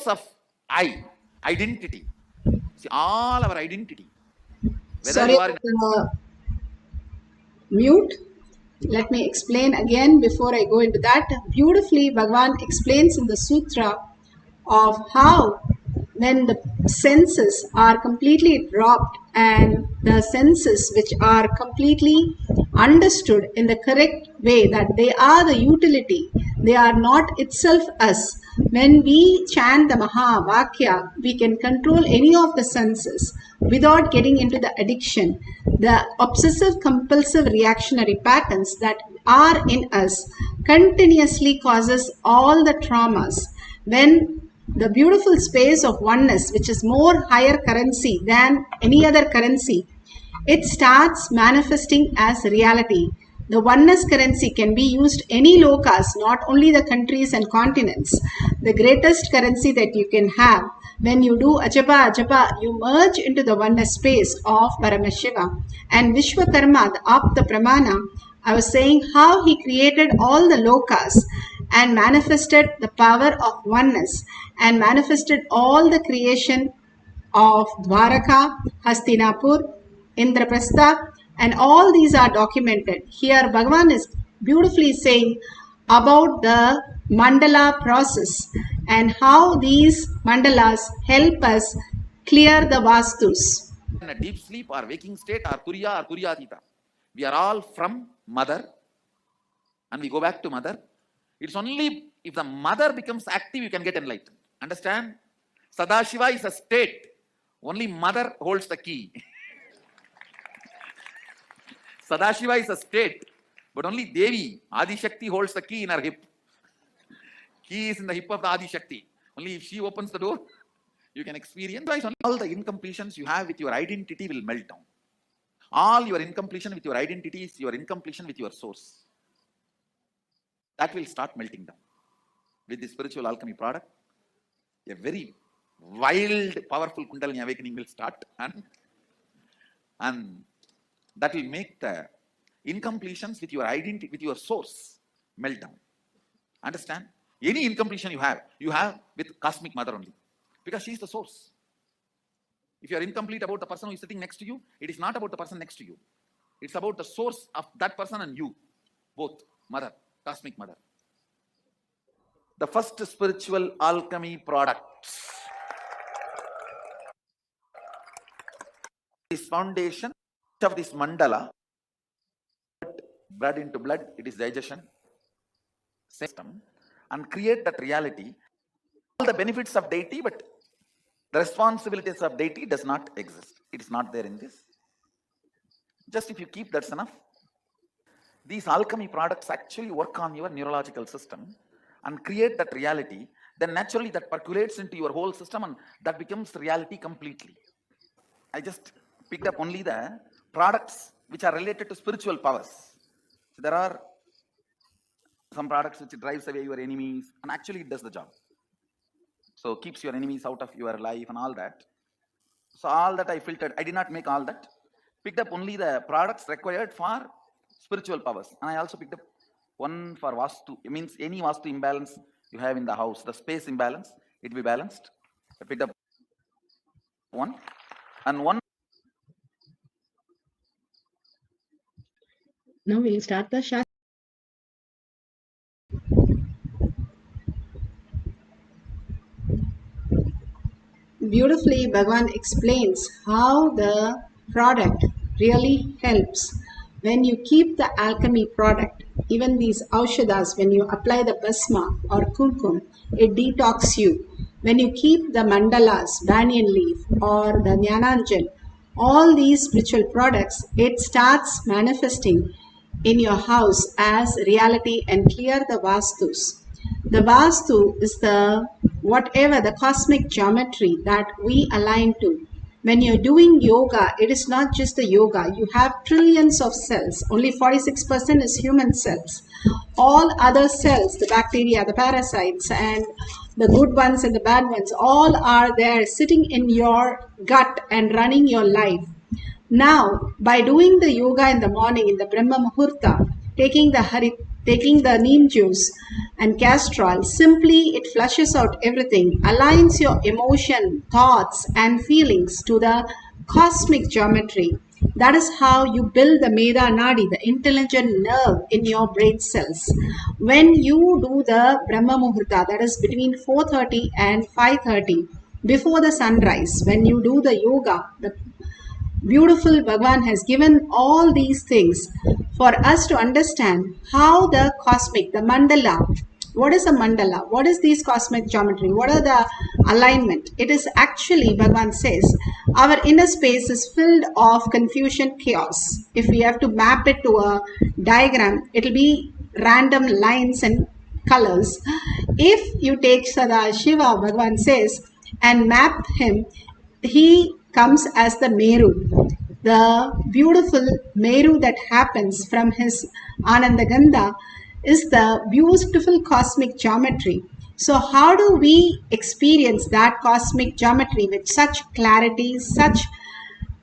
of I, identity. See, all our identity. Whether Sorry, you are in mute. Let me explain again before I go into that. Beautifully, Bhagavan explains in the sutra of how when the senses are completely dropped and the senses which are completely understood in the correct way, that they are the utility, they are not itself us. When we chant the Mahavakya, we can control any of the senses without getting into the addiction. The obsessive compulsive reactionary patterns that are in us continuously causes all the traumas. When the beautiful space of oneness, which is more higher currency than any other currency, it starts manifesting as reality. The oneness currency can be used any lokas, not only the countries and continents. The greatest currency that you can have, when you do ajapa, you merge into the oneness space of Paramashiva. And Vishwakarma, the Apta Pramana, I was saying how he created all the lokas and manifested the power of oneness and manifested all the creation of Dwaraka, Hastinapur, Indraprastha, and all these are documented. Here Bhagavan is beautifully saying about the mandala process and how these mandalas help us clear the vastus. in a deep sleep or waking state or Turiya or Turyatita. We are all from mother and we go back to mother. It's only if the mother becomes active, you can get enlightened. Understand? Sadashiva is a state. Only mother holds the key. Sadashiva is a state, but only Devi, Adi Shakti, holds the key in her hip. Key is in the hip of the Adi Shakti. Only if she opens the door, you can experience. All the incompletions you have with your identity will melt down. All your incompletion with your identity is your incompletion with your source. That will start melting down. With the spiritual alchemy product, a very wild, powerful Kundalini awakening will start, and that will make the incompletions with your identity, with your source, melt down. Understand? Any incompletion you have with Cosmic Mother only, because she is the source. If you are incomplete about the person who is sitting next to you, it is not about the person next to you. It's about the source of that person and you, both, Mother, Cosmic Mother. The first spiritual alchemy products. This foundation of this mandala, blood into blood, it is digestion system, and create that reality. All the benefits of deity, but the responsibilities of deity does not exist. It is not there in this. Just if you keep, that's enough. These alchemy products actually work on your neurological system and create that reality. Then naturally that percolates into your whole system and that becomes reality completely. I just picked up only the products which are related to spiritual powers. So there are some products which drives away your enemies, and actually it does the job. So keeps your enemies out of your life and all that. So all that I filtered, I did not make all that. Picked up only the products required for spiritual powers. And I also picked up one for Vastu. It means any Vastu imbalance you have in the house, the space imbalance, it will be balanced. I picked up one. And one. Now we'll start the Shastra. Beautifully, Bhagavan explains how the product really helps. When you keep the alchemy product, even these aushadas, when you apply the basma or kumkum, it detox you. When you keep the mandalas, banyan leaf or the jnananjan, all these spiritual products, it starts manifesting in your house as reality and clear the vastus. The vastu is the whatever the cosmic geometry that we align to. When you're doing yoga, it is not just the yoga. You have trillions of cells. Only 46% is human cells. All other cells, the bacteria, the parasites, and the good ones and the bad ones, all are there sitting in your gut and running your life. Now, by doing the yoga in the morning, in the Brahma Muhurta, taking the taking the neem juice and castor oil, simply it flushes out everything, aligns your emotion, thoughts, and feelings to the cosmic geometry. That is how you build the Meda Nadi, the intelligent nerve in your brain cells. When you do the Brahma Muhurta, that is between 4:30 and 5:30, before the sunrise, when you do the yoga, the beautiful Bhagavan has given all these things for us to understand how the cosmic, the mandala, what is a mandala? What is these cosmic geometry? What are the alignment? It is actually, Bhagavan says, our inner space is filled of confusion, chaos. If we have to map it to a diagram, it will be random lines and colors. If you take Sada Shiva, Bhagavan says, and map him, he comes as the Meru, the beautiful Meru that happens from his Anandagandha is the beautiful cosmic geometry. So how do we experience that cosmic geometry with such clarity, such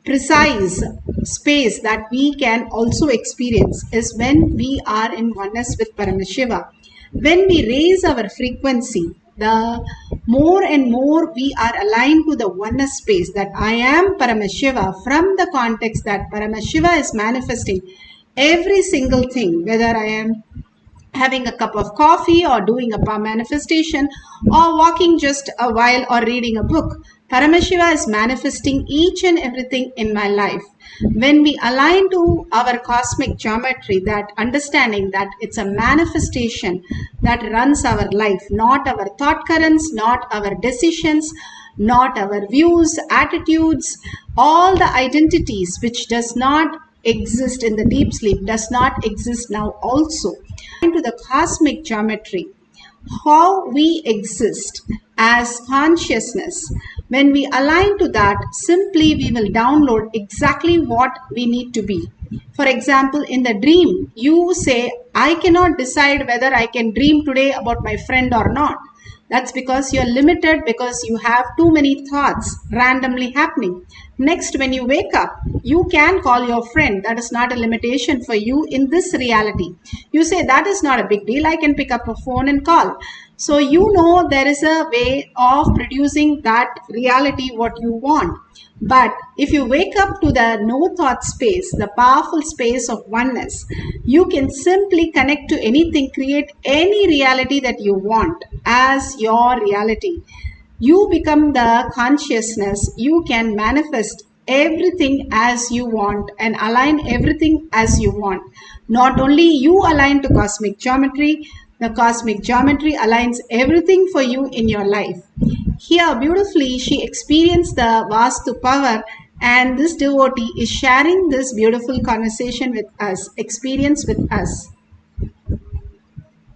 precise space that we can also experience is when we are in oneness with Paramashiva. When we raise our frequency, the more and more we are aligned to the oneness space that I am Paramashiva, from the context that Paramashiva is manifesting every single thing, whether I am having a cup of coffee or doing a manifestation or walking just a while or reading a book. Paramashiva is manifesting each and everything in my life. When we align to our cosmic geometry, that understanding that it's a manifestation that runs our life, not our thought currents, not our decisions, not our views, attitudes, all the identities which does not exist in the deep sleep, does not exist now also. Into the cosmic geometry, how we exist as consciousness. When we align to that, simply we will download exactly what we need to be. For example, in the dream, you say, I cannot decide whether I can dream today about my friend or not. That's because you're limited, because you have too many thoughts randomly happening. Next, when you wake up, you can call your friend. That is not a limitation for you in this reality. You say, that is not a big deal. I can pick up a phone and call. So you know there is a way of producing that reality what you want. But if you wake up to the no thought space, the powerful space of oneness, you can simply connect to anything, create any reality that you want as your reality. You become the consciousness, you can manifest everything as you want and align everything as you want. Not only you align to cosmic geometry, the cosmic geometry aligns everything for you in your life. Here beautifully she experienced the Vastu power, and this devotee is sharing this beautiful conversation with us, experience with us.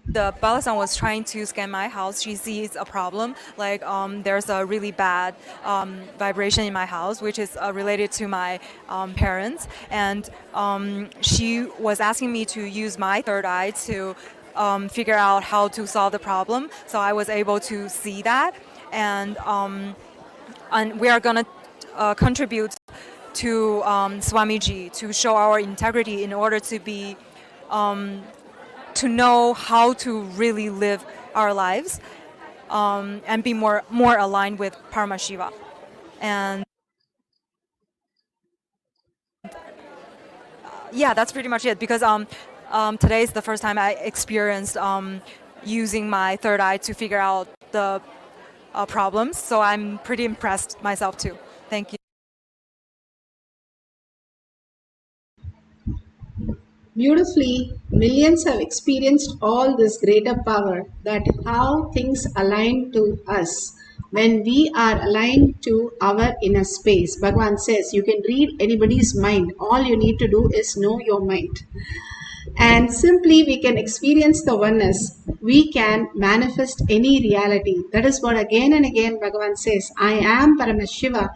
The Balasan was trying to scan my house. She sees a problem, like there's a really bad vibration in my house, which is related to my parents. And she was asking me to use my third eye to figure out how to solve the problem. So I was able to see that. And we are going to contribute to Swamiji to show our integrity in order to be to know how to really live our lives and be more aligned with Paramashiva. And yeah, that's pretty much it, because today is the first time I experienced using my third eye to figure out the problems. So I'm pretty impressed myself too. Thank you. Beautifully, millions have experienced all this greater power, that how things align to us when we are aligned to our inner space. Bhagavan says you can read anybody's mind. All you need to do is know your mind. And simply we can experience the oneness. We can manifest any reality. That is what again and again Bhagavan says, I am Paramashiva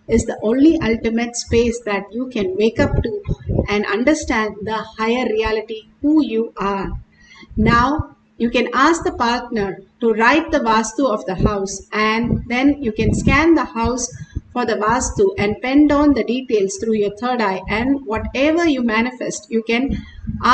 is the only ultimate space that you can wake up to and understand the higher reality who you are. Now you can ask the partner to write the Vastu of the house, and then you can scan the house for the Vastu and pen down the details through your third eye, and whatever you manifest, you can